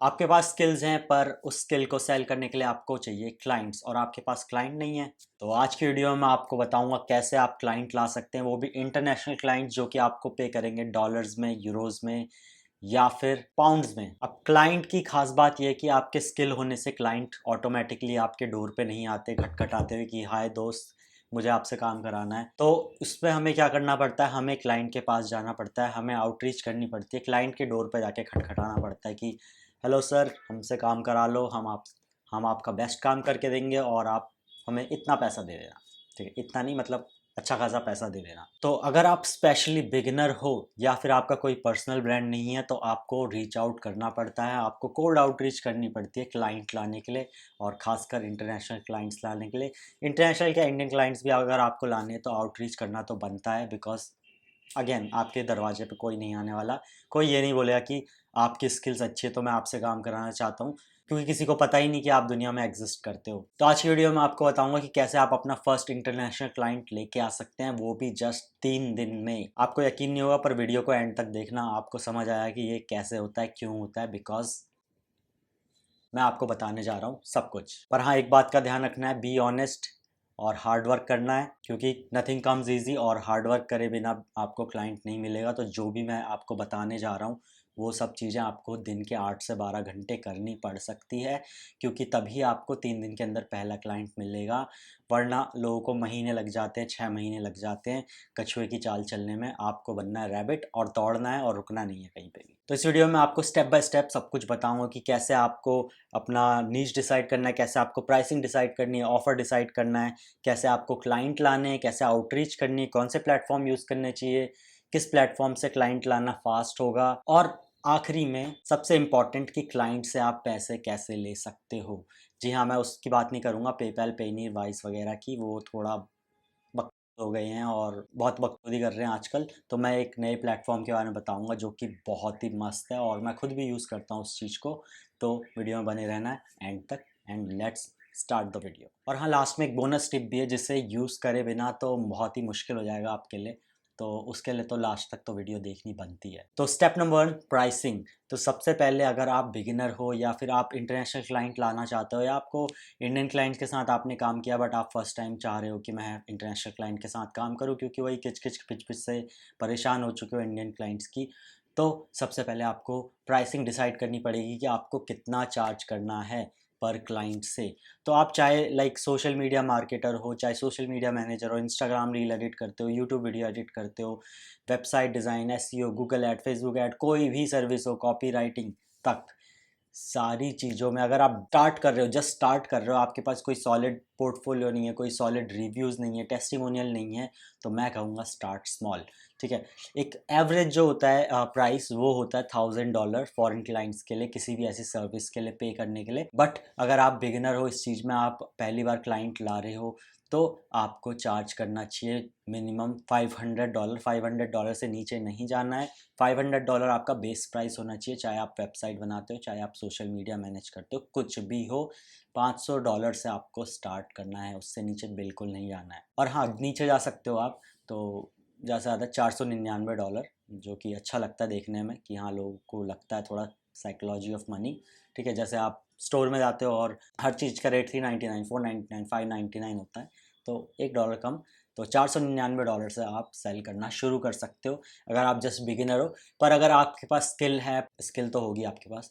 आपके पास स्किल्स हैं पर उस स्किल को सेल करने के लिए आपको चाहिए क्लाइंट्स और आपके पास क्लाइंट नहीं है। तो आज की वीडियो में मैं आपको बताऊंगा कैसे आप क्लाइंट ला सकते हैं, वो भी इंटरनेशनल क्लाइंट जो कि आपको पे करेंगे डॉलर्स में, यूरोज में या फिर पाउंड्स में। अब क्लाइंट की खास बात यह है कि आपके स्किल होने से क्लाइंट ऑटोमेटिकली आपके डोर पे नहीं आते खटखटाते हुए कि हाय दोस्त मुझे आपसे काम कराना है। तो उसमें हमें क्या करना पड़ता है, हमें क्लाइंट के पास जाना पड़ता है, हमें आउटरीच करनी पड़ती है, क्लाइंट के डोर पे जाके खटखटाना पड़ता है कि हेलो सर हमसे काम करा लो, हम आपका बेस्ट काम करके देंगे और आप हमें इतना पैसा दे देना। ठीक है, इतना नहीं मतलब अच्छा खासा पैसा दे देना। तो अगर आप स्पेशली बिगिनर हो या फिर आपका कोई पर्सनल ब्रांड नहीं है तो आपको रीच आउट करना पड़ता है, आपको कोल्ड आउटरीच करनी पड़ती है क्लाइंट लाने के लिए और खासकर इंटरनेशनल क्लाइंट्स लाने के लिए। इंटरनेशनल क्या इंडियन क्लाइंट्स भी अगर आपको लाने हैं तो आउटरीच करना तो बनता है, बिकॉज अगेन आपके दरवाजे पे कोई नहीं आने वाला। कोई ये नहीं बोलेगा कि आपकी स्किल्स अच्छी है तो मैं आपसे काम कराना चाहता हूँ, क्योंकि किसी को पता ही नहीं कि आप दुनिया में एग्जिस्ट करते हो। तो आज की वीडियो में आपको बताऊंगा कि कैसे आप अपना फर्स्ट इंटरनेशनल क्लाइंट लेके आ सकते हैं, वो भी जस्ट 3 दिन में। आपको यकीन नहीं होगा पर वीडियो को एंड तक देखना, आपको समझ आया कि ये कैसे होता है, क्यों होता है, बिकॉज मैं आपको बताने जा रहा हूँ सब कुछ। पर हाँ, एक बात का ध्यान रखना है, बी ऑनेस्ट और हार्ड वर्क करना है, क्योंकि नथिंग कम्स इजी और हार्ड वर्क करे बिना आपको क्लाइंट नहीं मिलेगा। तो जो भी मैं आपको बताने जा रहा हूँ वो सब चीज़ें आपको दिन के 8 से 12 घंटे करनी पड़ सकती है, क्योंकि तभी आपको 3 दिन के अंदर पहला क्लाइंट मिलेगा। वरना लोगों को महीने लग जाते हैं, 6 महीने लग जाते हैं कछुए की चाल चलने में। आपको बनना है रैबिट और दौड़ना है और रुकना नहीं है कहीं पे भी। तो इस वीडियो में आपको स्टेप बाय स्टेप सब कुछ बताऊंगा कि कैसे आपको अपना नीश डिसाइड करना है, कैसे आपको प्राइसिंग डिसाइड करनी है, ऑफर डिसाइड करना है, कैसे आपको क्लाइंट लाने हैं, कैसे आउटरीच करनी है, कौन से प्लेटफॉर्म यूज़ करने चाहिए, किस प्लेटफॉर्म से क्लाइंट लाना फास्ट होगा, और आखिरी में सबसे इम्पॉर्टेंट कि क्लाइंट से आप पैसे कैसे ले सकते हो। जी हाँ, मैं उसकी बात नहीं करूँगा पेपैल, पेनी, वाइस वगैरह की, वो थोड़ा बक हो गए हैं और बहुत बकचोदी कर रहे हैं आजकल। तो मैं एक नए प्लेटफॉर्म के बारे में बताऊंगा जो कि बहुत ही मस्त है और मैं खुद भी यूज़ करता हूँ उस चीज़ को। तो वीडियो में बने रहना है एंड तक, and let's start the video. और हाँ, लास्ट में एक बोनस टिप भी है जिसे यूज़ करे बिना तो बहुत ही मुश्किल हो जाएगा आपके लिए। तो उसके लिए तो लास्ट तक तो वीडियो देखनी बनती है। तो स्टेप नंबर 1, प्राइसिंग। तो सबसे पहले अगर आप बिगिनर हो या फिर आप इंटरनेशनल क्लाइंट लाना चाहते हो या आपको इंडियन क्लाइंट्स के साथ आपने काम किया बट आप फर्स्ट टाइम चाह रहे हो कि मैं इंटरनेशनल क्लाइंट के साथ काम करूं, क्योंकि वही किच किच पिच पिच से परेशान हो चुके हो इंडियन क्लाइंट्स की। तो सबसे पहले आपको प्राइसिंग डिसाइड करनी पड़ेगी कि आपको कितना चार्ज करना है पर क्लाइंट से। तो आप चाहे लाइक सोशल मीडिया मार्केटर हो, चाहे सोशल मीडिया मैनेजर हो, इंस्टाग्राम रील एडिट करते हो, यूट्यूब वीडियो एडिट करते हो, website design, SEO, Google add, Facebook ad, कोई भी सर्विस हो, कॉपी राइटिंग तक, सारी चीज़ों में अगर आप स्टार्ट कर रहे हो, जस्ट स्टार्ट कर रहे हो, आपके पास कोई सॉलिड पोर्टफोलियो नहीं है, कोई सॉलिड रिव्यूज़ नहीं है, टेस्टिमोनियल नहीं है, तो मैं कहूँगा स्टार्ट स्मॉल। ठीक है, एक एवरेज जो होता है प्राइस वो होता है $1000 फॉरेन क्लाइंट्स के लिए, किसी भी ऐसी सर्विस के लिए पे करने के लिए। बट अगर आप बिगिनर हो इस चीज़ में, आप पहली बार क्लाइंट ला रहे हो, तो आपको चार्ज करना चाहिए मिनिमम $500। $500 से नीचे नहीं जाना है। $500 आपका बेस प्राइस होना चाहिए, चाहे आप वेबसाइट बनाते हो, चाहे आप सोशल मीडिया मैनेज करते हो, कुछ भी हो। $500 से आपको स्टार्ट करना है, उससे नीचे बिल्कुल नहीं जाना है। और हाँ, नीचे जा सकते हो आप तो ज़्यादा से ज़्यादा $499, जो कि अच्छा लगता है देखने में कि हाँ लोगों को लगता है थोड़ा साइकोलॉजी ऑफ मनी। ठीक है, जैसे आप स्टोर में जाते हो और हर चीज़ का रेट 399, 499, 599 होता है, तो $1 कम। तो $499 से आप सेल करना शुरू कर सकते हो अगर आप जस्ट बिगिनर हो। पर अगर आपके पास स्किल है, स्किल तो होगी आपके पास,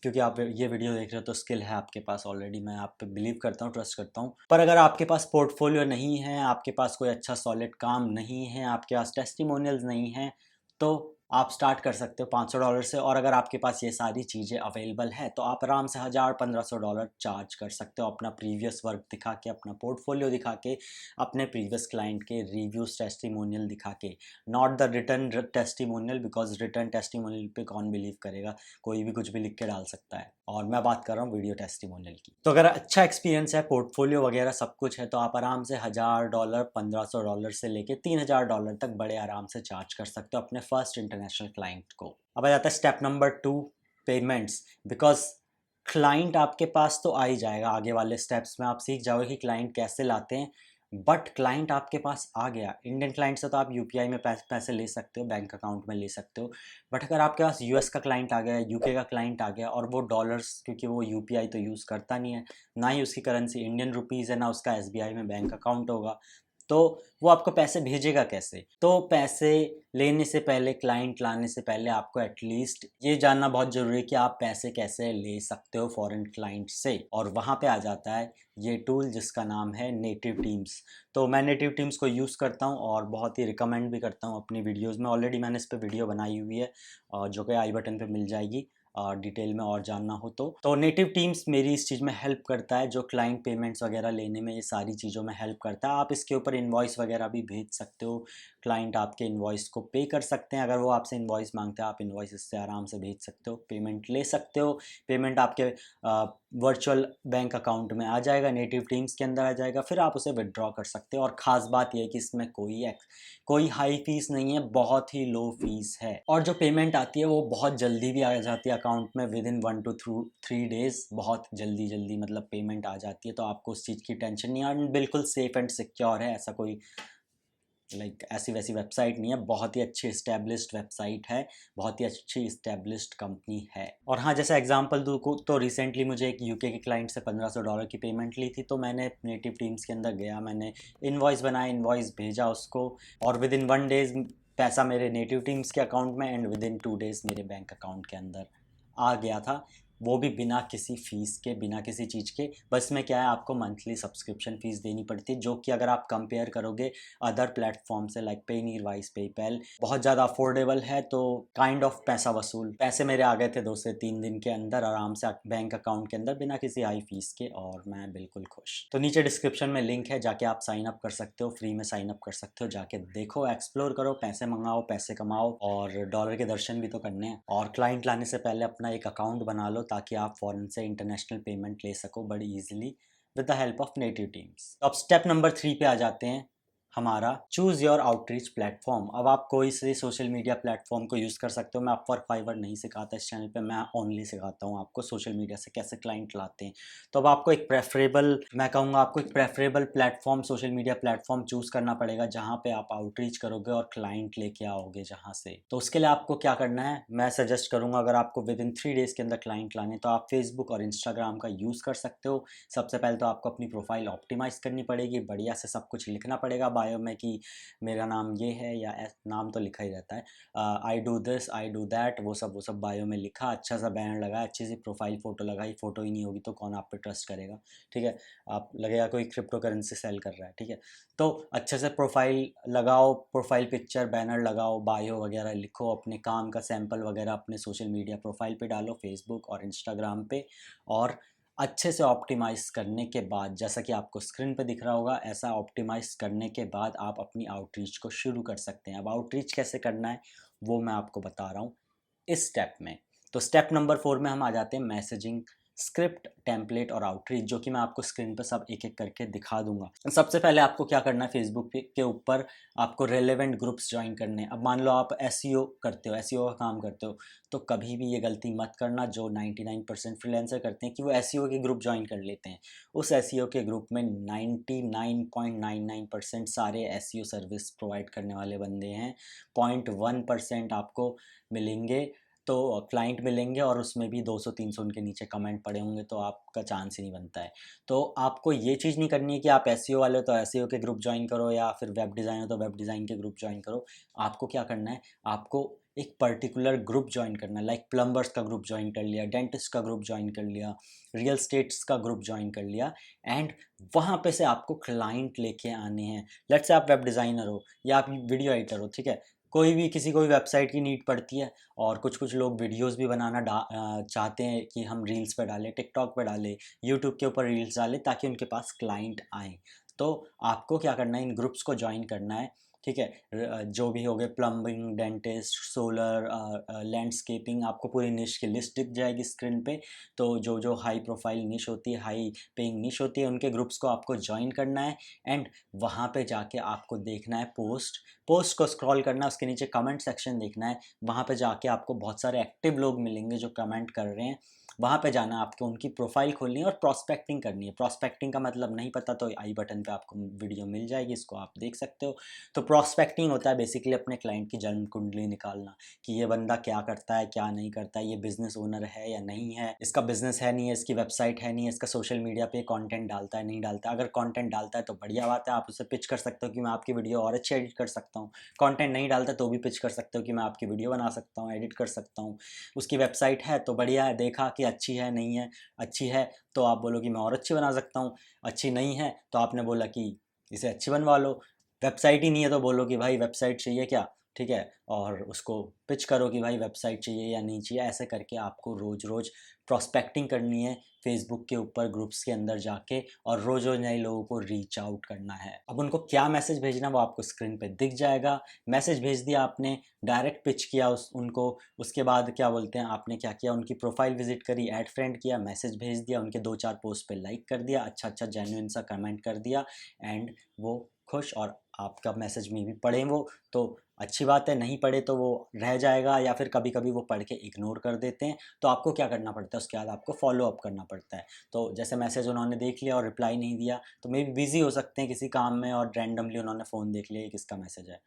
क्योंकि आप ये वीडियो देख रहे हो तो स्किल है आपके पास ऑलरेडी, मैं आप पे बिलीव करता हूँ, ट्रस्ट करता हूँ। पर अगर आपके पास पोर्टफोलियो नहीं है, आपके पास कोई अच्छा सॉलिड काम नहीं है, आपके पास टेस्टिमोनियल्स नहीं है, तो आप स्टार्ट कर सकते हो $500 से। और अगर आपके पास ये सारी चीज़ें अवेलेबल है तो आप आराम से 1000-1500 चार्ज कर सकते हो, अपना प्रीवियस वर्क दिखा के, अपना पोर्टफोलियो दिखा के, अपने प्रीवियस क्लाइंट के रिव्यूज़, टेस्टिमोनियल दिखा के। Not the return testimonial, because return testimonial पे कौन बिलीव करेगा, कोई भी कुछ भी लिख के डाल सकता है। और मैं बात कर रहा हूँ वीडियो टेस्टिमोनियल की। तो अगर अच्छा एक्सपीरियंस है, पोर्टफोलियो वगैरह सब कुछ है, तो आप आराम से $1000, $1500 से लेके $3000 तक बड़े आराम से चार्ज कर सकते हो अपने फर्स्ट इंटरनेशनल क्लाइंट को। अब आ जाता है step number 2, payments. Because client आपके पास तो आ ही जाएगा, आगे वाले स्टेप्स में आप सीख जाओगे कि क्लाइंट कैसे लाते हैं। बट क्लाइंट आपके पास आ गया, इंडियन क्लाइंट से तो आप यूपीआई में पैसे ले सकते हो, बैंक अकाउंट में ले सकते हो। बट अगर आपके पास यूएस का क्लाइंट आ गया, यूके का क्लाइंट आ गया, और वो डॉलर्स, क्योंकि वो यूपीआई तो यूज़ करता नहीं है, ना ही उसकी करेंसी इंडियन रुपीज़ है, ना उसका एसबीआई में बैंक अकाउंट होगा, तो वो आपको पैसे भेजेगा कैसे? तो पैसे लेने से पहले, क्लाइंट लाने से पहले आपको एटलीस्ट ये जानना बहुत ज़रूरी है कि आप पैसे कैसे ले सकते हो फॉरेन क्लाइंट से। और वहाँ पे आ जाता है ये टूल जिसका नाम है नेटिव टीम्स। तो मैं नेटिव टीम्स को यूज़ करता हूँ और बहुत ही रिकमेंड भी करता हूँ अपनी वीडियोज़ में। ऑलरेडी मैंने इस पर वीडियो बनाई हुई है जो कि आई बटन पे मिल जाएगी डिटेल में और जानना हो तो नेटिव टीम्स मेरी इस चीज़ में हेल्प करता है, जो क्लाइंट पेमेंट्स वगैरह लेने में, ये सारी चीज़ों में हेल्प करता है। आप इसके ऊपर इनवॉइस वगैरह भी भेज सकते हो, क्लाइंट आपके इनवॉइस को पे कर सकते हैं। अगर वो आपसे इनवॉइस मांगते हैं, आप इनवॉइस इससे आराम से भेज सकते हो, पेमेंट ले सकते हो। पेमेंट आपके वर्चुअल बैंक अकाउंट में आ जाएगा, नेटिव टीम्स के अंदर आ जाएगा, फिर आप उसे विड्रॉ कर सकते हो। और ख़ास बात यह है कि इसमें कोई हाई फीस नहीं है, बहुत ही लो फीस है। और जो पेमेंट आती है वो बहुत जल्दी भी आ जाती है अकाउंट में, विद इन 1 to 3 डेज़, बहुत जल्दी मतलब पेमेंट आ जाती है। तो आपको उस चीज़ की टेंशन नहीं है, और बिल्कुल सेफ़ एंड सिक्योर है। ऐसा कोई ऐसी वैसी वेबसाइट नहीं है, बहुत ही अच्छी इस्टेब्लिश्ड वेबसाइट है, बहुत ही अच्छी इस्टेब्लिश्ड कंपनी है। और हाँ, जैसे एग्जांपल दूँ तो रिसेंटली मुझे एक यूके के क्लाइंट से $1500 की पेमेंट ली थी, तो मैंने नेटिव टीम्स के अंदर गया, मैंने इनवॉइस बनाया, इनवॉइस भेजा उसको, और विद इन 1 डेज़ पैसा मेरे नेटिव टीम्स के अकाउंट में, एंड विद इन 2 डेज़ मेरे बैंक अकाउंट के अंदर आ गया था। वो भी बिना किसी फ़ीस के, बिना किसी चीज़ के। बस में क्या है, आपको मंथली सब्सक्रिप्शन फ़ीस देनी पड़ती है, जो कि अगर आप कंपेयर करोगे अदर प्लेटफॉर्म से, लाइक पेनीरवाइज, पेपैल, बहुत ज़्यादा अफोर्डेबल है। तो काइंड ऑफ पैसा वसूल। पैसे मेरे आ गए थे 2 से 3 दिन के अंदर आराम से बैंक अकाउंट के अंदर, बिना किसी हाई फीस के, और मैं बिल्कुल खुश। तो नीचे डिस्क्रिप्शन में लिंक है, जाके आप साइन अप कर सकते हो, फ्री में साइन अप कर सकते हो। जाके देखो, एक्सप्लोर करो, पैसे मंगाओ, पैसे कमाओ, और डॉलर के दर्शन भी तो करने हैं। और क्लाइंट लाने से पहले अपना एक अकाउंट बना लो, ताकि आप फॉरेन से इंटरनेशनल पेमेंट ले सको बड़ी easily with the help of native teams. अब स्टेप नंबर 3 पे आ जाते हैं, हमारा चूज़ योर आउटरीच प्लेटफॉर्म। अब आप कोई से सोशल मीडिया प्लेटफॉर्म को यूज़ कर सकते हो। मैं अपवर्क, फाइवर नहीं सिखाता इस चैनल पे, मैं ओनली सिखाता हूँ आपको सोशल मीडिया से कैसे क्लाइंट लाते हैं। तो अब आपको एक प्रेफरेबल, मैं कहूँगा आपको एक preferable platform, social media platform choose करना पड़ेगा, जहाँ पे आप आउटरीच करोगे और क्लाइंट लेके आओगे जहाँ से। तो उसके लिए आपको क्या करना है, मैं सजेस्ट करूँगा, अगर आपको विद इन 3 डेज़ के अंदर क्लाइंट लाने, तो आप फेसबुक और इंस्टाग्राम का यूज़ कर सकते हो। सबसे पहले तो आपको अपनी प्रोफाइल ऑप्टिमाइज़ करनी पड़ेगी, बढ़िया से सब कुछ लिखना पड़ेगा बायो में कि मेरा नाम ये है, या नाम तो लिखा ही रहता है, I do this, I do that, वो सब बायो में लिखा, अच्छा सा बैनर लगाया, अच्छी सी प्रोफाइल फ़ोटो लगाई। फ़ोटो ही नहीं होगी तो कौन आप पे ट्रस्ट करेगा, ठीक है? आप लगेगा कोई क्रिप्टो करेंसी सेल कर रहा है, ठीक है? तो अच्छे से प्रोफाइल लगाओ, प्रोफाइल पिक्चर, बैनर लगाओ, बायो वगैरह लिखो, अपने काम का सैंपल वगैरह अपने सोशल मीडिया प्रोफाइल पे डालो, फेसबुक और इंस्टाग्राम पे। और अच्छे से ऑप्टिमाइज़ करने के बाद, जैसा कि आपको स्क्रीन पे दिख रहा होगा, ऐसा ऑप्टिमाइज़ करने के बाद आप अपनी आउटरीच को शुरू कर सकते हैं। अब आउटरीच कैसे करना है, वो मैं आपको बता रहा हूँ इस स्टेप में। तो स्टेप नंबर 4 में हम आ जाते हैं मैसेजिंग, स्क्रिप्ट, टेम्पलेट और आउटरीच, जो कि मैं आपको स्क्रीन पर सब एक-एक करके दिखा दूँगा। सबसे पहले आपको क्या करना है, फेसबुक के ऊपर आपको रेलेवेंट ग्रुप्स जॉइन करने हैं। अब मान लो आप एसईओ करते हो, एसईओ का काम करते हो, तो कभी भी ये गलती मत करना जो 99% फ्रीलांसर करते हैं, कि वो एसईओ के ग्रुप जॉइन कर लेते हैं। उस एसईओ के ग्रुप में 99.99% सारे एसईओ सर्विस प्रोवाइड करने वाले बंदे हैं। 0.1% आपको मिलेंगे, तो क्लाइंट मिलेंगे, और उसमें भी 200-300 उनके नीचे कमेंट पड़े होंगे, तो आपका चांस ही नहीं बनता है। तो आपको ये चीज़ नहीं करनी है कि आप एसईओ वाले हो तो एसईओ के ग्रुप जॉइन करो, या फिर वेब डिज़ाइन हो तो वेब डिज़ाइन के ग्रुप जॉइन करो। आपको क्या करना है, आपको एक पर्टिकुलर ग्रुप जॉइन करना है, लाइक प्लम्बर्स का ग्रुप जॉइन कर लिया, डेंटिस्ट का ग्रुप जॉइन कर लिया, रियल स्टेट्स का ग्रुप जॉइन कर लिया, एंड वहाँ पे से आपको क्लाइंट लेके आने हैं। लेट्स से आप वेब डिज़ाइनर हो या आप वीडियो एडिटर हो, ठीक है? कोई भी, किसी को भी वेबसाइट की नीड पड़ती है, और कुछ लोग वीडियोस भी बनाना चाहते हैं कि हम रील्स पे डालें, टिकटॉक पे डालें, यूट्यूब के ऊपर रील्स डालें, ताकि उनके पास क्लाइंट आएँ। तो आपको क्या करना है, इन ग्रुप्स को जॉइन करना है, ठीक है? जो भी हो गए, प्लम्बिंग, डेंटिस्ट, सोलर, लैंडस्केपिंग, आपको पूरी निश की लिस्ट दिख जाएगी स्क्रीन पे। तो जो हाई प्रोफाइल निश होती है, हाई पेइंग निश होती है, उनके ग्रुप्स को आपको जॉइन करना है, एंड वहाँ पे जाके आपको देखना है पोस्ट को स्क्रॉल करना है, उसके नीचे कमेंट सेक्शन देखना है। वहाँ पे जाके आपको बहुत सारे एक्टिव लोग मिलेंगे जो कमेंट कर रहे हैं। वहाँ पे जाना, आपको उनकी प्रोफाइल खोलनी है और प्रॉस्पेक्टिंग करनी है। प्रॉस्पेक्टिंग का मतलब नहीं पता तो आई बटन पे आपको वीडियो मिल जाएगी, इसको आप देख सकते हो। तो प्रॉस्पेक्टिंग होता है बेसिकली अपने क्लाइंट की जन्म कुंडली निकालना कि ये बंदा क्या करता है, क्या नहीं करता है, ये बिजनेस ओनर है या नहीं है, इसका बिजनेस है नहीं है, इसकी वेबसाइट है नहीं है, इसका सोशल मीडिया पे कंटेंट डालता है नहीं डालता है। अगर कंटेंट डालता है तो बढ़िया बात है, आप उसे पिच कर सकते हो कि मैं आपकी वीडियो और अच्छी एडिट कर सकता हूँ। कंटेंट नहीं डालता तो भी पिच कर सकते हो कि मैं आपकी वीडियो बना सकता हूँ, एडिट कर सकता हूँ। उसकी वेबसाइट है तो बढ़िया है, देखा कि अच्छी है नहीं है, अच्छी है तो आप बोलो कि मैं और अच्छी बना सकता हूँ, अच्छी नहीं है तो आपने बोला कि इसे अच्छी बनवा लो। वेबसाइट ही नहीं है तो बोलो कि भाई वेबसाइट चाहिए क्या, ठीक है, और उसको पिच करो कि भाई वेबसाइट चाहिए या नहीं चाहिए। ऐसे करके आपको रोज़ रोज़ प्रॉस्पेक्टिंग करनी है फेसबुक के ऊपर ग्रुप्स के अंदर जाके, और रोज़ रोज़ नए लोगों को रीच आउट करना है। अब उनको क्या मैसेज भेजना वो आपको स्क्रीन पे दिख जाएगा। मैसेज भेज दिया आपने, डायरेक्ट पिच किया उनको, उसके बाद क्या बोलते हैं आपने क्या किया, उनकी प्रोफाइल विजिट करी, ऐड फ्रेंड किया, मैसेज भेज दिया, उनके 2-4 पोस्ट पे लाइक कर दिया, अच्छा जेन्युइन सा कमेंट कर दिया, एंड वो खुश, और आपका मैसेज में भी पढ़े वो तो अच्छी बात है, नहीं पढ़े तो वो रह जाएगा, या फिर कभी कभी वो पढ़ के इग्नोर कर देते हैं। तो आपको क्या करना पड़ता है, उसके बाद आपको फॉलो अप करना पड़ता है। तो जैसे मैसेज उन्होंने देख लिया और रिप्लाई नहीं दिया तो मे बी बिजी हो सकते हैं किसी काम में, और रैंडमली उन्होंने फ़ोन देख लिया, ये किसका मैसेज है,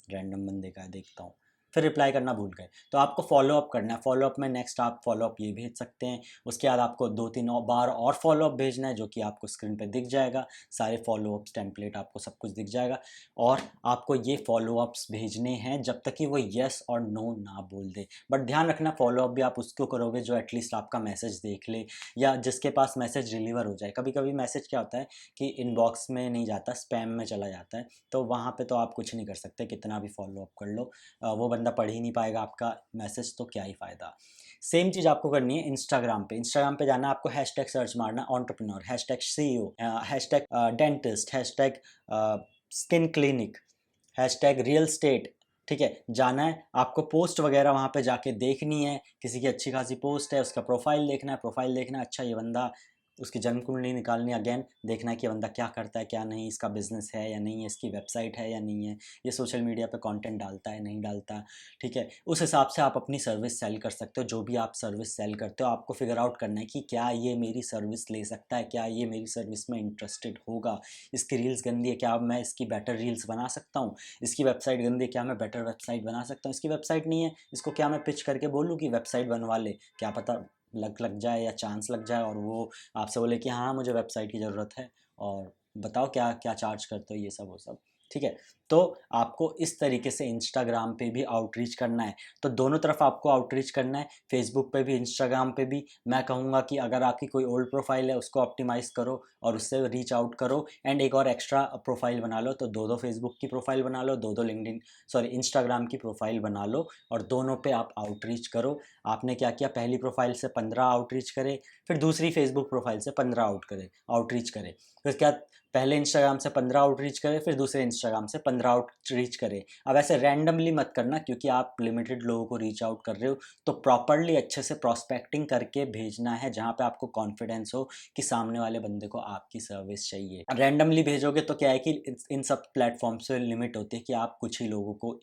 रैंडम बंदे का है, देखता हूँ, फिर रिप्लाई करना भूल गए। तो आपको फॉलो अप करना है। फॉलो अप में नेक्स्ट आप फॉलो अप ये भेज सकते हैं, उसके बाद आपको 2-3 और बार और फॉलो अप भेजना है, जो कि आपको स्क्रीन पे दिख जाएगा, सारे फॉलो अप्स टेम्पलेट आपको सब कुछ दिख जाएगा। और आपको ये फॉलो अप्स भेजने हैं जब तक कि वो येस और नो ना बोल दे। बट ध्यान रखना, फॉलो अप भी आप उसको करोगे जो एटलीस्ट आपका मैसेज देख ले, या जिसके पास मैसेज डिलीवर हो जाए। कभी कभी मैसेज क्या होता है कि इनबॉक्स में नहीं जाता, स्पैम में चला जाता है, तो वहाँ पे तो आप कुछ नहीं कर सकते, कितना भी फॉलो अप कर लो, वो बंदा पढ़ ही नहीं पाएगा आपका मैसेज, तो क्या ही फ़ायदा। सेम चीज़ आपको करनी है इंस्टाग्राम पे। इंस्टाग्राम पे जाना, आपको हैशटैग सर्च मारना entrepreneur, hashtag CEO, hashtag dentist, hashtag skin clinic, hashtag real estate, ठीक है। जाना है आपको, पोस्ट वगैरह वहाँ पे जाके देखनी है, किसी की अच्छी खासी पोस्ट है, उसका प्रोफाइल देखना है, प्रोफाइल देखना है, अच्छा ये बंदा, उसकी जन्म कुंडली निकालनी, अगेन देखना है कि बंदा क्या करता है क्या नहीं, इसका बिजनेस है या नहीं है, इसकी वेबसाइट है या नहीं है, ये सोशल मीडिया पे कंटेंट डालता है नहीं डालता, ठीक है। उस हिसाब से आप अपनी सर्विस सेल कर सकते हो। जो भी आप सर्विस सेल करते हो आपको फिगर आउट करना है कि क्या ये मेरी सर्विस ले सकता है, क्या ये मेरी सर्विस में इंटरेस्टेड होगा, इसकी रील्स गंदी है, क्या मैं इसकी बेटर रील्स बना सकता हूँ, इसकी वेबसाइट गंदी है, क्या मैं बेटर वेबसाइट बना सकता हूँ, इसकी वेबसाइट नहीं है, इसको क्या मैं पिच करके बोलूँ कि वेबसाइट बनवा ले, क्या पता लग जाए या चांस लग जाए, और वो आपसे बोले कि हाँ मुझे वेबसाइट की ज़रूरत है, और बताओ क्या क्या चार्ज करते हो, ये सब वो सब, ठीक है। तो आपको इस तरीके से इंस्टाग्राम पे भी आउटरीच करना है। तो दोनों तरफ आपको आउटरीच करना है, फेसबुक पे भी इंस्टाग्राम पे भी। मैं कहूँगा कि अगर आपकी कोई ओल्ड प्रोफाइल है उसको ऑप्टिमाइज़ करो और उससे रीच आउट करो, एंड एक और एक्स्ट्रा प्रोफाइल बना लो, तो 2-2 फेसबुक की प्रोफाइल बना लो, 2-2 लिंक्डइन, सॉरी इंस्टाग्राम की प्रोफाइल बना लो, और दोनों पे आप आउटरीच करो। आपने क्या किया, पहली प्रोफाइल से 15 आउटरीच करे, फिर दूसरी फेसबुक प्रोफाइल से 15 आउटरीच करे, फिर क्या, पहले इंस्टाग्राम से 15 आउटरीच करे, फिर दूसरे इंस्टाग्राम से 15 आउटरीच करे। अब ऐसे रैंडमली मत करना, क्योंकि आप लिमिटेड लोगों को रीच आउट कर रहे हो, तो प्रॉपरली अच्छे से प्रॉस्पेक्टिंग करके भेजना है, जहाँ पे आपको कॉन्फिडेंस हो कि सामने वाले बंदे को आपकी सर्विस चाहिए। रैंडमली भेजोगे तो क्या है कि इन सब प्लेटफॉर्म से लिमिट होती है कि आप कुछ ही लोगों को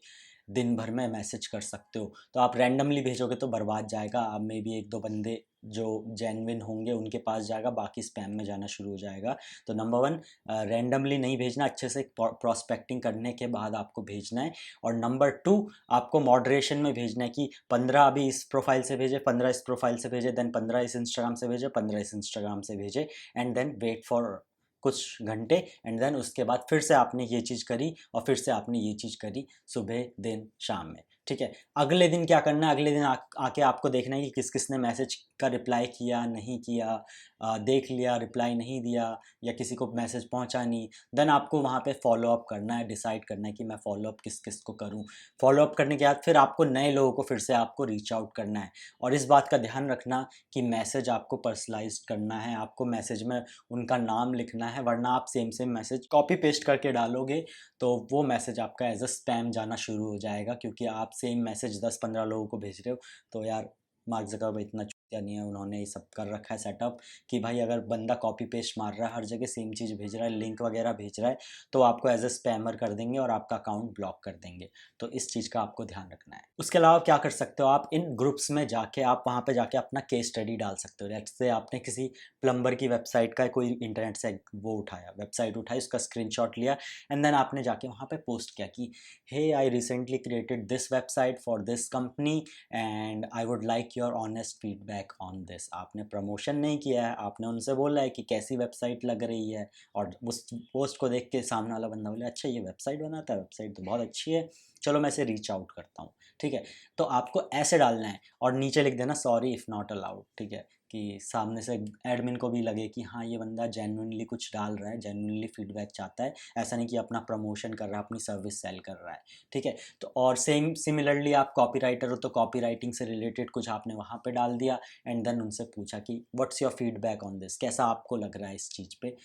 दिन भर में मैसेज कर सकते हो। तो आप रैंडमली भेजोगे तो बर्बाद जाएगा, आप में भी 1-2 बंदे जो जेन्युइन होंगे उनके पास जाएगा, बाकी स्पैम में जाना शुरू हो जाएगा। तो नंबर 1, रैंडमली नहीं भेजना, अच्छे से प्रॉस्पेक्टिंग करने के बाद आपको भेजना है। और नंबर 2, आपको मॉडरेशन में भेजना है कि 15 अभी इस प्रोफाइल से भेजे, 15 इस प्रोफाइल से भेजे, देन 15 इस इंस्टाग्राम से भेजे, 15 इस इंस्टाग्राम से भेजे, एंड देन वेट फॉर कुछ घंटे, एंड देन उसके बाद फिर से आपने ये चीज़ करी, और फिर से आपने ये चीज़ करी, सुबह दिन शाम में, ठीक है। अगले दिन क्या करना है, अगले दिन आके आपको देखना है कि किस किस ने मैसेज का रिप्लाई किया नहीं किया, देख लिया रिप्लाई नहीं दिया, या किसी को मैसेज पहुंचा नहीं। देन आपको वहाँ पे फॉलो अप करना है, डिसाइड करना है कि मैं फॉलो अप किस किस को करूँ। फॉलो अप करने के बाद फिर आपको नए लोगों को फिर से आपको रीच आउट करना है। और इस बात का ध्यान रखना कि मैसेज आपको पर्सनलाइज करना है, आपको मैसेज में उनका नाम लिखना है, वरना आप same same message copy paste करके डालोगे तो वो मैसेज आपका एज अ स्पैम जाना शुरू हो जाएगा, क्योंकि आप सेम मैसेज 10-15 लोगों को भेज रहे हो। तो यार मार्क ज़करबर्ग इतना यानी है उन्होंने ये सब कर रखा है सेटअप कि भाई अगर बंदा कॉपी पेस्ट मार रहा है, हर जगह सेम चीज़ भेज रहा है, लिंक वगैरह भेज रहा है, तो आपको एज ए स्पैमर कर देंगे और आपका अकाउंट ब्लॉक कर देंगे। तो इस चीज़ का आपको ध्यान रखना है। उसके अलावा क्या कर सकते हो, आप इन ग्रुप्स में जाके आप वहाँ पे जाके अपना केस स्टडी डाल सकते हो। जैसे आपने किसी प्लम्बर की वेबसाइट का कोई इंटरनेट से वो उठाया, वेबसाइट उठाई, उसका स्क्रीनशॉट लिया एंड देन आपने जाके वहाँ पे पोस्ट किया कि hey I recently created this website for this company and I would like your honest feedback on this. आपने प्रमोशन नहीं किया है, आपने उनसे बोला है कि कैसी वेबसाइट लग रही है, और उस पोस्ट को देख के सामने वाला बंदा बोले अच्छा ये वेबसाइट बनाता है, वेबसाइट तो बहुत अच्छी है, चलो मैं इसे रीच आउट करता हूँ। ठीक है, तो आपको ऐसे डालना है और नीचे लिख देना सॉरी इफ़ नॉट अलाउड। ठीक है, कि सामने से एडमिन को भी लगे कि हाँ ये बंदा जेन्युइनली कुछ डाल रहा है, जेन्युइनली फीडबैक चाहता है, ऐसा नहीं कि अपना प्रमोशन कर रहा है, अपनी सर्विस सेल कर रहा है। ठीक है, तो और सेम सिमिलरली आप कॉपीराइटर हो तो कॉपी राइटिंग से रिलेटेड कुछ आपने वहाँ पे डाल दिया एंड देन उनसे पूछा कि what's your feedback on this, कैसा आपको लग रहा है इस चीज़ पे,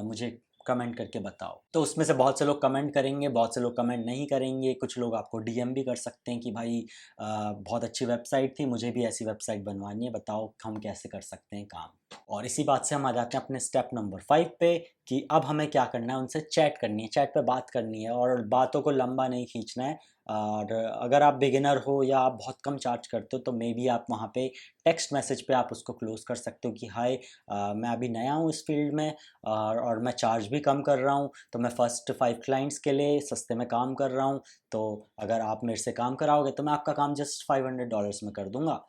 मुझे कमेंट करके बताओ। तो उसमें से बहुत से लोग कमेंट करेंगे, बहुत से लोग कमेंट नहीं करेंगे, कुछ लोग आपको डीएम भी कर सकते हैं कि भाई बहुत अच्छी वेबसाइट थी, मुझे भी ऐसी वेबसाइट बनवानी है, बताओ हम कैसे कर सकते हैं काम। और इसी बात से हम आ जाते हैं अपने स्टेप नंबर 5 पे कि अब हमें क्या करना है, उनसे चैट करनी है, चैट पे बात करनी है और बातों को लंबा नहीं खींचना है। और अगर आप बिगिनर हो या आप बहुत कम चार्ज करते हो तो मे बी आप वहाँ पे टेक्स्ट मैसेज पे आप उसको क्लोज़ कर सकते हो कि हाय मैं अभी नया हूँ इस फील्ड में और मैं चार्ज भी कम कर रहा हूँ, तो मैं फ़र्स्ट 5 क्लाइंट्स के लिए सस्ते में काम कर रहा हूँ, तो अगर आप मेरे से काम कराओगे तो मैं आपका काम जस्ट $500 में कर दूँगा।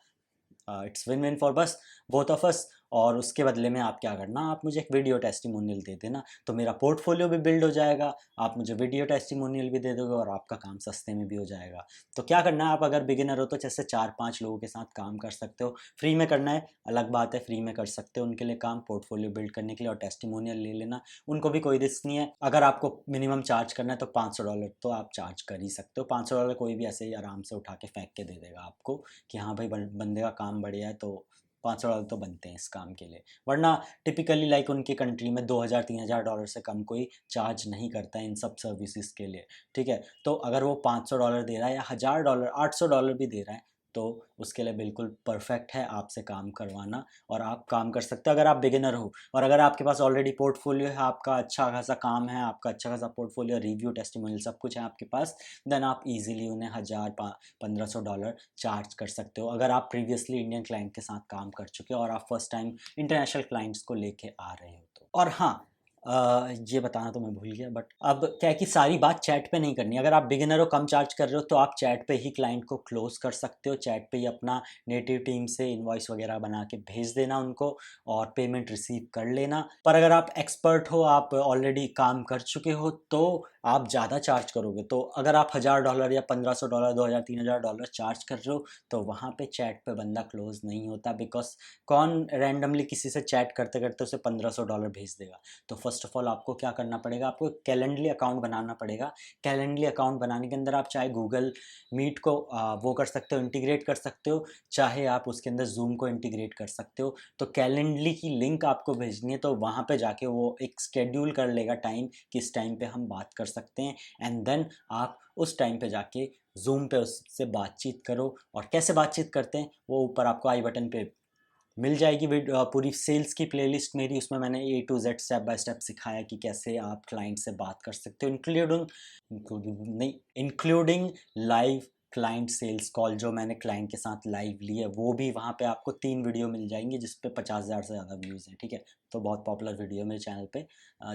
इट्स विन विन फॉर बस बोथ ऑफ अस। और उसके बदले में आप क्या करना, आप मुझे एक वीडियो टेस्टिमोनियल दे देना, तो मेरा पोर्टफोलियो भी बिल्ड हो जाएगा, आप मुझे वीडियो टेस्टिमोनियल भी दे दोगे और आपका काम सस्ते में भी हो जाएगा। तो क्या करना है, आप अगर बिगिनर हो तो जैसे 4-5 लोगों के साथ काम कर सकते हो। फ्री में करना है अलग बात है, फ्री में कर सकते हो उनके लिए काम, पोर्टफोलियो बिल्ड करने के लिए, और टेस्टिमोनियल ले लेना, उनको भी कोई रिस्क नहीं है। अगर आपको मिनिमम चार्ज करना है तो $500 तो आप चार्ज कर ही सकते हो। $500 कोई भी ऐसे ही आराम से उठा के फेंक के दे देगा आपको कि हाँ भाई बंदे का काम बढ़िया है, तो $500 तो बनते हैं इस काम के लिए। वरना टिपिकली लाइक उनकी कंट्री में $2000-3000 से कम कोई चार्ज नहीं करता है इन सब सर्विसेज के लिए। ठीक है, तो अगर वो $500 दे रहा है या $1000 $800 भी दे रहा है तो उसके लिए बिल्कुल परफेक्ट है आपसे काम करवाना, और आप काम कर सकते हो अगर आप बिगिनर हो। और अगर आपके पास ऑलरेडी पोर्टफोलियो है, आपका अच्छा खासा काम है, आपका अच्छा खासा पोर्टफोलियो, रिव्यू, टेस्टिमोनियल सब कुछ है आपके पास, देन आप इजीली उन्हें 1500 डॉलर चार्ज कर सकते हो। अगर आप प्रीवियसली इंडियन क्लाइंट के साथ काम कर चुके हो और आप फर्स्ट टाइम इंटरनेशनल क्लाइंट्स को लेके आ रहे हो तो। और हाँ, ये बताना तो मैं भूल गया, बट अब क्या है कि सारी बात चैट पे नहीं करनी। अगर आप बिगिनर हो, कम चार्ज कर रहे हो, तो आप चैट पे ही क्लाइंट को क्लोज कर सकते हो, चैट पे ही अपना नेटिव टीम से इनवॉइस वगैरह बना के भेज देना उनको और पेमेंट रिसीव कर लेना। पर अगर आप एक्सपर्ट हो, आप ऑलरेडी काम कर चुके हो, तो आप ज़्यादा चार्ज करोगे। तो अगर आप $1000 या $1500, 2000-3000 चार्ज कर रहे हो, तो वहाँ पे चैट पे बंदा क्लोज नहीं होता, बिकॉज कौन रैंडमली किसी से चैट करते करते उसे $1500 भेज देगा। तो फर्स्ट ऑफ ऑल आपको क्या करना पड़ेगा, आपको कैलेंडली अकाउंट बनाना पड़ेगा। कैलेंडली अकाउंट बनाने के अंदर आप चाहे गूगल मीट को वो कर सकते हो, इंटीग्रेट कर सकते हो, चाहे आप उसके अंदर जूम को इंटीग्रेट कर सकते हो। तो कैलेंडली की लिंक आपको भेजनी है, तो वहाँ पे जाके वो एक स्केड्यूल कर लेगा टाइम, किस टाइम पे हम बात कर सकते हैं, एंड देन आप उस टाइम पे जाके जूम पे उससे बातचीत करो। और कैसे बातचीत करते हैं वो ऊपर आपको आई बटन पे मिल जाएगी पूरी सेल्स की प्लेलिस्ट मेरी, उसमें मैंने A to Z step by step सिखाया कि कैसे आप क्लाइंट से बात कर सकते हो, including live client sales call, जो मैंने क्लाइंट के साथ लाइव ली है वो भी। वहाँ पे आपको 3 वीडियो मिल जाएंगी जिस पे 50,000 से ज़्यादा व्यूज़ हैं। ठीक है, तो बहुत पॉपुलर वीडियो मेरे चैनल पे,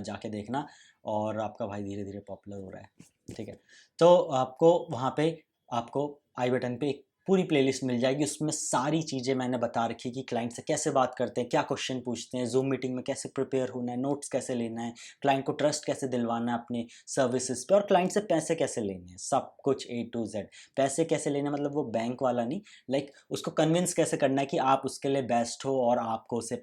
जाके देखना। और आपका भाई धीरे धीरे पॉपुलर हो रहा है। ठीक है, तो आपको वहाँ पे आपको आई बटन पे एक पूरी प्लेलिस्ट मिल जाएगी, उसमें सारी चीज़ें मैंने बता रखी कि क्लाइंट से कैसे बात करते हैं, क्या क्वेश्चन पूछते हैं, जूम मीटिंग में कैसे प्रिपेयर होना है, नोट्स कैसे लेना है, क्लाइंट को ट्रस्ट कैसे दिलवाना है अपनी सर्विसेज पे, और क्लाइंट से पैसे कैसे लेने हैं, सब कुछ ए टू जेड। पैसे कैसे लेने मतलब वो बैंक वाला नहीं, लाइक उसको कन्विंस कैसे करना है कि आप उसके लिए बेस्ट हो और आपको उसे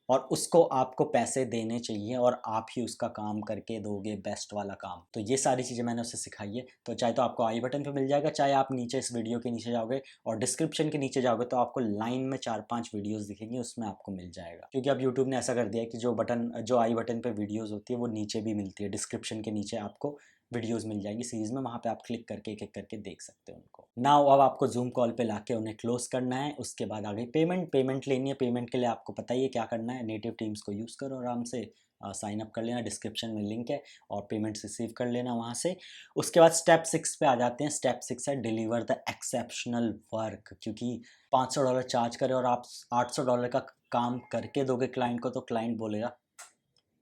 और उसको आपको पैसे देने चाहिए और आप ही उसका काम करके दोगे बेस्ट वाला काम। तो ये सारी चीज़ें मैंने उसे सिखाई है। तो चाहे तो आपको आई बटन पे मिल जाएगा, चाहे आप नीचे इस वीडियो के नीचे जाओगे और डिस्क्रिप्शन के नीचे जाओगे तो आपको लाइन में 4-5 वीडियोस दिखेंगी, उसमें आपको मिल जाएगा। क्योंकि अब यूट्यूब ने ऐसा कर दिया है कि जो आई बटन पे वीडियोज़ होती है वो नीचे भी मिलती है, डिस्क्रिप्शन के नीचे आपको वीडियोस मिल जाएगी सीरीज़ में, वहाँ पे आप क्लिक करके एक एक करके देख सकते हो उनको। नाउ अब आपको जूम कॉल पे लाके उन्हें क्लोज करना है। उसके बाद आ गई पेमेंट लेनी है। पेमेंट के लिए आपको पता ही है क्या करना है, नेटिव टीम्स को यूज़ करो, आराम से साइन अप कर लेना, डिस्क्रिप्शन में लिंक है, और पेमेंट रिसीव कर लेना वहाँ से। उसके बाद स्टेप 6 पे आ जाते हैं। स्टेप 6 है डिलीवर द एक्सेप्शनल वर्क, क्योंकि $500 चार्ज करें और आप $800 का काम करके दोगे क्लाइंट को, तो क्लाइंट बोलेगा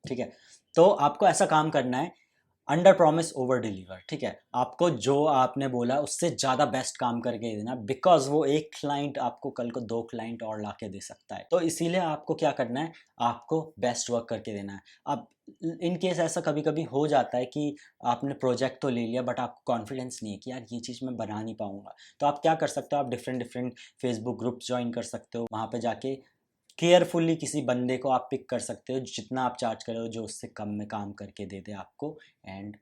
ठीक है। तो आपको ऐसा काम करना है, अंडर प्रॉमिस ओवर डिलीवर, ठीक है। आपको जो आपने बोला उससे ज़्यादा बेस्ट काम करके देना, बिकॉज वो एक क्लाइंट आपको कल को 2 क्लाइंट और ला के दे सकता है। तो इसीलिए आपको क्या करना है, आपको बेस्ट वर्क करके देना है। अब इन केस ऐसा कभी कभी हो जाता है कि आपने प्रोजेक्ट तो ले लिया बट आपको कॉन्फिडेंस नहीं है कि यार ये चीज़ मैं बना नहीं पाऊंगा, तो आप क्या कर सकते हो, आप different different Facebook groups join कर सकते हो। वहाँ पे जाके केयरफुल्ली किसी बंदे को आप पिक कर सकते हो, जितना आप चार्ज करो जो उससे कम में काम करके दे दे आपको। एंड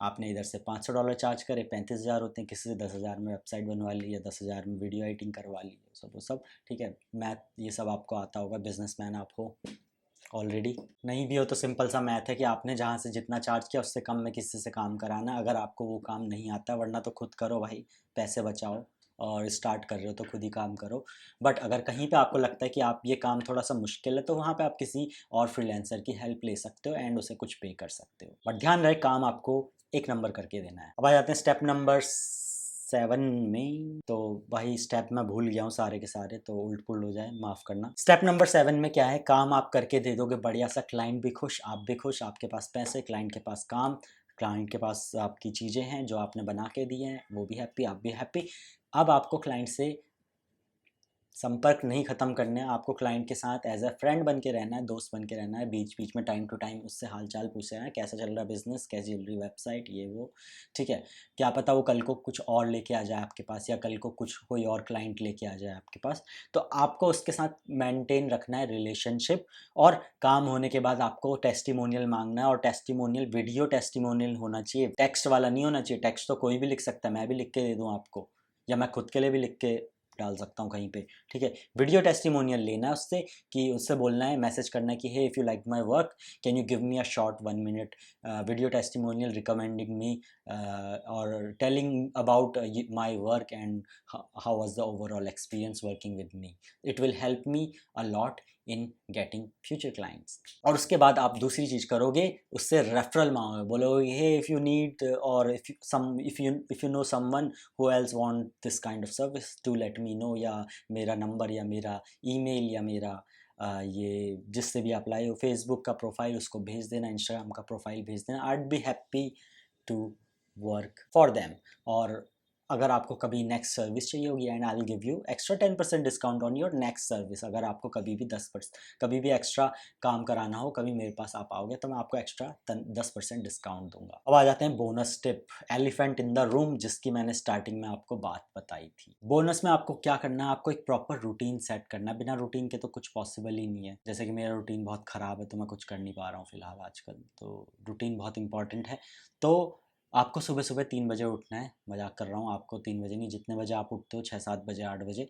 आपने इधर से $500 चार्ज करे, 35,000 होते हैं। किसी से 10,000 में वेबसाइट बनवा ली, या 10,000 में वीडियो एडिटिंग करवा ली, सब वो सब ठीक है। मैथ ये सब आपको आता होगा, बिजनेसमैन आप हो ऑलरेडी। नहीं भी हो तो सिंपल सा मैथ है कि आपने जहाँ से जितना चार्ज किया उससे कम में किसी से काम कराना, अगर आपको वो काम नहीं आता। वरना तो खुद करो भाई, पैसे बचाओ, और स्टार्ट कर रहे हो तो खुद ही काम करो। बट अगर कहीं पे आपको लगता है कि आप ये काम थोड़ा सा मुश्किल है, तो वहाँ पे आप किसी और फ्रीलांसर की हेल्प ले सकते हो एंड उसे कुछ पे कर सकते हो। बट ध्यान रहे, काम आपको एक नंबर करके देना है। अब आ जाते हैं स्टेप नंबर 7 में। तो भाई स्टेप मैं भूल गया हूँ सारे के सारे, तो उल्ट पुल्ट हो जाए माफ़ करना। स्टेप नंबर 7 में क्या है, काम आप करके दे दोगे बढ़िया सा, क्लाइंट भी खुश, आप भी खुश, आपके पास पैसे, क्लाइंट के पास काम, क्लाइंट के पास आपकी चीज़ें हैं जो आपने बना के दी हैं, वो भी हैप्पी, आप भी हैप्पी। अब आपको क्लाइंट से संपर्क नहीं ख़त्म करने हैं, आपको क्लाइंट के साथ एज अ फ्रेंड बन के रहना है, दोस्त बन के रहना है। बीच बीच में टाइम टू टाइम उससे हालचाल पूछना है, कैसा चल रहा है बिज़नेस, कैसी चल रही वेबसाइट, ये वो, ठीक है। क्या पता वो कल को कुछ और लेके आ जाए आपके पास, या कल को कुछ कोई और क्लाइंट लेके आ जाए आपके पास। तो आपको उसके साथ मेंटेन रखना है रिलेशनशिप। और काम होने के बाद आपको टेस्टिमोनियल मांगना है, और टेस्टिमोनियल वीडियो टेस्टिमोनियल होना चाहिए, टेक्स्ट वाला नहीं होना चाहिए। टेक्स्ट तो कोई भी लिख सकता है, मैं भी लिख के दे दूँ आपको, या मैं खुद के लिए भी लिख के डाल सकता हूँ कहीं पे, ठीक है। वीडियो टेस्टिमोनियल लेना है उससे, कि उससे बोलना है, मैसेज करना है कि hey if you like my work can you give me a short 1 minute video testimonial recommending me और telling about my work and how was the overall experience working with me. It will help me a lot in getting future clients. और उसके बाद आप दूसरी चीज़ करोगे, उससे referral मांगोगे, बोलोगे हे इफ़ यू नीड, और if you know someone who else want this kind of service to let me know, या मेरा नंबर, या मेरा ईमेल, या मेरा ये जिससे भी आप लाए हो, फेसबुक का प्रोफाइल उसको भेज देना, इंस्टाग्राम का प्रोफाइल भेज देना। I be happy to work for them. और अगर आपको कभी नेक्स्ट सर्विस चाहिए होगी, and I will give you extra 10% discount on your next service. अगर आपको कभी भी 10%, कभी भी एक्स्ट्रा काम कराना हो, कभी मेरे पास आप आओगे, तो मैं आपको एक्स्ट्रा 10% डिस्काउंट दूंगा। अब आ जाते हैं bonus tip, elephant in the room, जिसकी मैंने स्टार्टिंग में आपको बात बताई थी। बोनस में आपको क्या करना है, आपको एक प्रॉपर रूटीन सेट करना है। बिना रूटीन के तो कुछ पॉसिबल ही नहीं है। जैसे कि मेरा रूटीन बहुत ख़राब है, तो मैं कुछ कर नहीं पा रहा हूँ फिलहाल आजकल, तो रूटीन बहुत इंपॉर्टेंट है। तो आपको सुबह सुबह 3 बजे उठना है, मजाक कर रहा हूँ, आपको 3 बजे नहीं, जितने बजे आप उठते हो, 6-7 बजे, 8 बजे,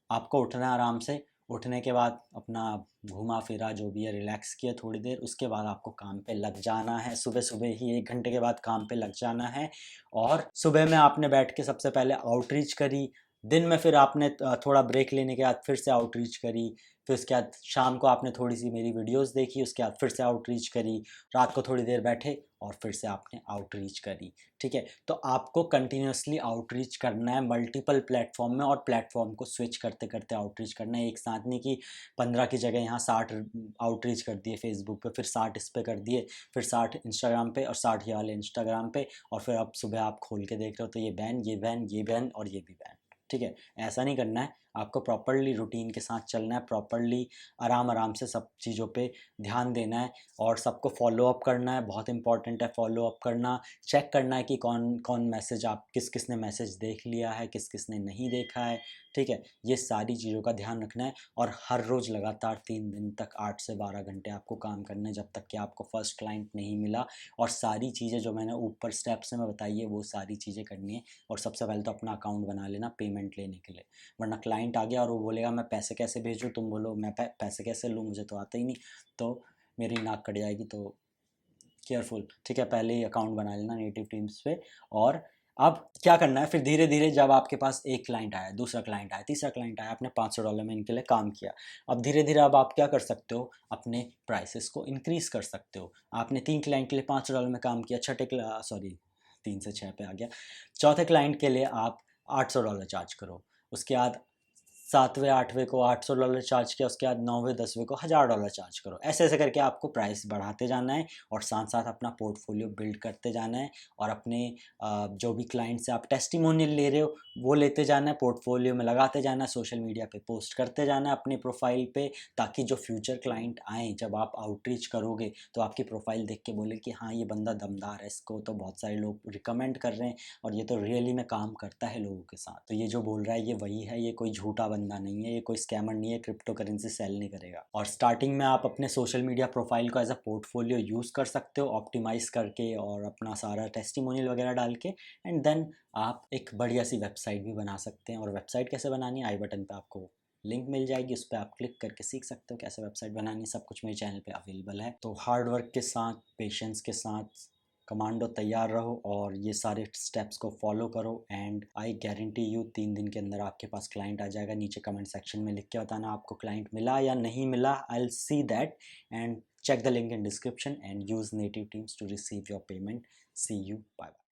आपको उठना है आराम से। उठने के बाद अपना घूमा फिरा जो भी है, रिलैक्स किया थोड़ी देर, उसके बाद आपको काम पे लग जाना है। सुबह सुबह ही 1 घंटे के बाद काम पे लग जाना है। और सुबह में आपने बैठ के सबसे पहले आउटरीच करी, दिन में फिर आपने थोड़ा ब्रेक लेने के बाद फिर से आउटरीच करी, फिर उसके बाद शाम को आपने थोड़ी सी मेरी वीडियोस देखी, उसके बाद फिर से आउटरीच करी, रात को थोड़ी देर बैठे और फिर से आपने आउटरीच करी, ठीक है। तो आपको कंटिन्यूसली आउटरीच करना है मल्टीपल प्लेटफॉर्म में, और प्लेटफॉर्म को स्विच करते करते आउटरीच करना है। एक साथ नहीं कि 15 की जगह यहाँ 60 आउटरीच कर दिए फेसबुक पे, फिर 60 इस पे कर दिए, फिर 60 इंस्टाग्राम पे, और 60 ये वाले इंस्टाग्राम पे, और फिर अब सुबह आप खोल के देख रहे हो तो ये बैन, ये बैन, ये बैन, और ये भी बैन, ठीक है। ऐसा नहीं करना है, आपको प्रॉपरली रूटीन के साथ चलना है, प्रॉपरली आराम आराम से सब चीज़ों पे ध्यान देना है, और सबको फॉलो अप करना है। बहुत इंपॉर्टेंट है फॉलो अप करना, चेक करना है कि कौन कौन मैसेज, आप किस किस ने मैसेज देख लिया है, किस किस ने नहीं देखा है, ठीक है। ये सारी चीज़ों का ध्यान रखना है, और हर रोज़ लगातार 3 दिन तक 8 से 12 घंटे आपको काम करना है, जब तक कि आपको फर्स्ट क्लाइंट नहीं मिला। और सारी चीज़ें जो मैंने ऊपर स्टेप्स में बताई है, वो सारी चीज़ें करनी है। और सबसे पहले तो अपना अकाउंट बना लेना पेमेंट लेने के लिए, वरना क्लाइंट आ गया और वो बोलेगा मैं पैसे कैसे भेजूँ, तुम बोलो मैं पैसे कैसे लूँ, मुझे तो आता ही नहीं, तो मेरी नाक कट जाएगी। तो केयरफुल, ठीक है, पहले ही अकाउंट बना लेना नेटिव टीम्स पे। और अब क्या करना है, फिर धीरे धीरे जब आपके पास एक क्लाइंट आया, दूसरा क्लाइंट आया, तीसरा क्लाइंट आया, आपने $500 में इनके लिए काम किया। अब धीरे धीरे अब आप क्या कर सकते हो, अपने प्राइसेस को इंक्रीज़ कर सकते हो। आपने 3 क्लाइंट के लिए $500 में काम किया, छठे सॉरी 3 से 6 पे आ गया, चौथे क्लाइंट के लिए आप $800 चार्ज करो। उसके बाद 7वें 8वें को $800 चार्ज किया, उसके बाद 9वें 10वें को $1000 चार्ज करो। ऐसे ऐसे करके आपको प्राइस बढ़ाते जाना है और साथ साथ अपना पोर्टफोलियो बिल्ड करते जाना है। और अपने जो भी क्लाइंट से आप टेस्टिमोनियल ले रहे हो वो लेते जाना है, पोर्टफोलियो में लगाते जाना है, सोशल मीडिया पे पोस्ट करते जाना है अपने प्रोफाइल पे, ताकि जो फ्यूचर क्लाइंट आएँ, जब आप आउटरीच करोगे तो आपकी प्रोफाइल देख के बोले कि हाँ, ये बंदा दमदार है, इसको तो बहुत सारे लोग रिकमेंड कर रहे हैं और ये तो रियली में काम करता है लोगों के साथ। तो ये जो बोल रहा है ये वही है, ये कोई झूठा बंदा नहीं है, ये कोई स्कैमर नहीं है, क्रिप्टो करेंसी सेल नहीं करेगा। और स्टार्टिंग में आप अपने सोशल मीडिया प्रोफाइल को एज अ पोर्टफोलियो यूज़ कर सकते हो, ऑप्टिमाइज़ करके और अपना सारा टेस्टिमोनियल वगैरह डाल के। एंड देन आप एक बढ़िया सी वेबसाइट भी बना सकते हैं। और वेबसाइट कैसे बनानी है, आई बटन पे आपको लिंक मिल जाएगी, उस पर आप क्लिक करके सीख सकते हो कैसे वेबसाइट बनानी है। सब कुछ मेरे चैनल पे अवेलेबल है। तो हार्ड वर्क के साथ, पेशेंस के साथ, कमांडो तैयार रहो और ये सारे स्टेप्स को फॉलो करो। एंड आई गारंटी यू 3 दिन के अंदर आपके पास क्लाइंट आ जाएगा। नीचे कमेंट सेक्शन में लिख के बताना आपको क्लाइंट मिला या नहीं मिला, I will see that. And check the link in description and use native teams to receive your payment. See you, bye bye.